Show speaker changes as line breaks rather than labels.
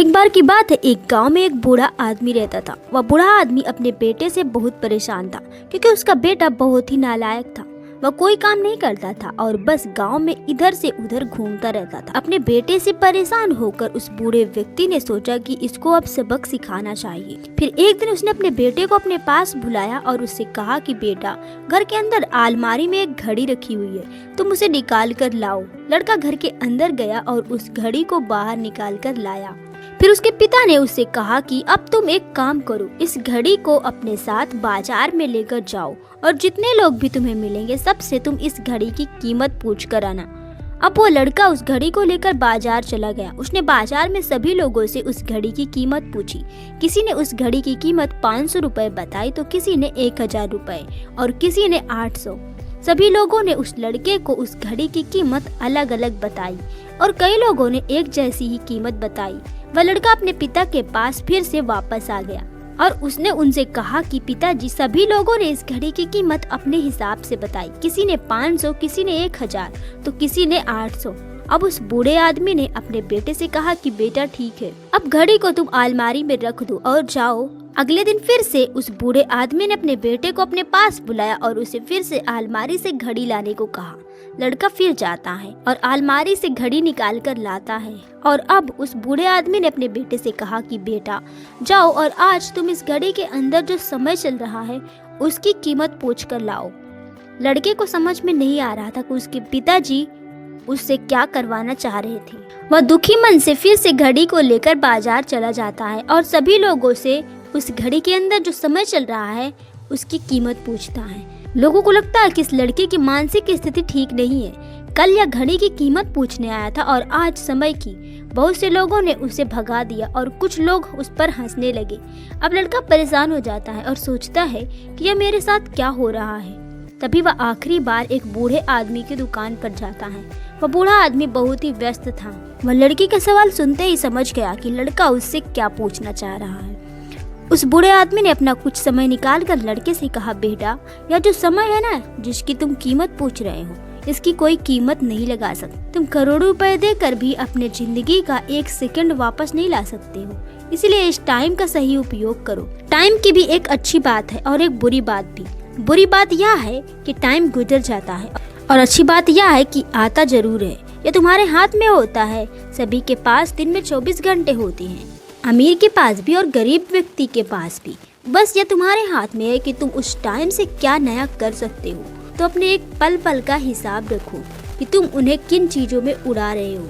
एक बार की बात है, एक गांव में एक बूढ़ा आदमी रहता था। वह बूढ़ा आदमी अपने बेटे से बहुत परेशान था क्योंकि उसका बेटा बहुत ही नालायक था। वह कोई काम नहीं करता था और बस गांव में इधर से उधर घूमता रहता था। अपने बेटे से परेशान होकर उस बूढ़े व्यक्ति ने सोचा कि इसको अब सबक सिखाना चाहिए। फिर एक दिन उसने अपने बेटे को अपने पास बुलाया और उससे कहा कि बेटा, घर के अंदर अलमारी में एक घड़ी रखी हुई है, तुम उसे निकाल कर लाओ। लड़का घर के अंदर गया और उस घड़ी को बाहर निकाल कर लाया। फिर उसके पिता ने उससे कहा कि अब तुम एक काम करो, इस घड़ी को अपने साथ बाजार में लेकर जाओ और जितने लोग भी तुम्हें मिलेंगे सबसे तुम इस घड़ी की कीमत पूछ कर आना। अब वो लड़का उस घड़ी को लेकर बाजार चला गया। उसने बाजार में सभी लोगों से उस घड़ी की कीमत पूछी। किसी ने उस घड़ी की कीमत 500 रुपए बताई तो किसी ने 1000 रुपए और किसी ने 800। सभी लोगों ने उस लड़के को उस घड़ी की कीमत अलग अलग बताई और कई लोगों ने एक जैसी ही कीमत बताई। वह लड़का अपने पिता के पास फिर से वापस आ गया और उसने उनसे कहा कि पिताजी, सभी लोगों ने इस घड़ी की कीमत अपने हिसाब से बताई। किसी ने 500, किसी ने 1000 तो किसी ने 800। अब उस बूढ़े आदमी ने अपने बेटे से कहा कि बेटा ठीक है, अब घड़ी को तुम अलमारी में रख दो और जाओ। अगले दिन फिर से उस बूढ़े आदमी ने अपने बेटे को अपने पास बुलाया और उसे फिर से अलमारी से घड़ी लाने को कहा। लड़का फिर जाता है और अलमारी से घड़ी निकाल कर लाता है और अब उस बूढ़े आदमी ने अपने बेटे से कहा कि बेटा जाओ और आज तुम इस घड़ी के अंदर जो समय चल रहा है उसकी कीमत पूछ कर लाओ। लड़के को समझ में नहीं आ रहा था कि उसके पिताजी उससे क्या करवाना चाह रहे थे। वह दुखी मन से फिर से घड़ी को लेकर बाजार चला जाता है और सभी लोगों से उस घड़ी के अंदर जो समय चल रहा है उसकी कीमत पूछता है। लोगों को लगता है कि इस लड़के की मानसिक स्थिति ठीक नहीं है। कल यह घड़ी की कीमत पूछने आया था और आज समय की। बहुत से लोगों ने उसे भगा दिया और कुछ लोग उस पर हंसने लगे। अब लड़का परेशान हो जाता है और सोचता है कि यह मेरे साथ क्या हो रहा है। तभी वह आखिरी बार एक बूढ़े आदमी की दुकान पर जाता है। वह बूढ़ा आदमी बहुत ही व्यस्त था। वह लड़की का सवाल सुनते ही समझ गया कि लड़का उससे क्या पूछना चाह रहा है। उस बूढ़े आदमी ने अपना कुछ समय निकाल कर लड़के से कहा, बेटा, यह जो समय है ना जिसकी तुम कीमत पूछ रहे हो, इसकी कोई कीमत नहीं लगा सकते। तुम करोड़ों रुपए देकर भी अपने जिंदगी का 1 सेकंड वापस नहीं ला सकते हो। इसलिए इस टाइम का सही उपयोग करो। टाइम की भी एक अच्छी बात है और एक बुरी बात भी। बुरी बात यह है कि टाइम गुजर जाता है और अच्छी बात यह है कि आता जरूर है। यह तुम्हारे हाथ में होता है। सभी के पास दिन में 24 घंटे होते हैं, अमीर के पास भी और गरीब व्यक्ति के पास भी। बस ये तुम्हारे हाथ में है कि तुम उस टाइम से क्या नया कर सकते हो। तो अपने एक पल पल का हिसाब रखो कि तुम उन्हें किन चीजों में उड़ा रहे हो।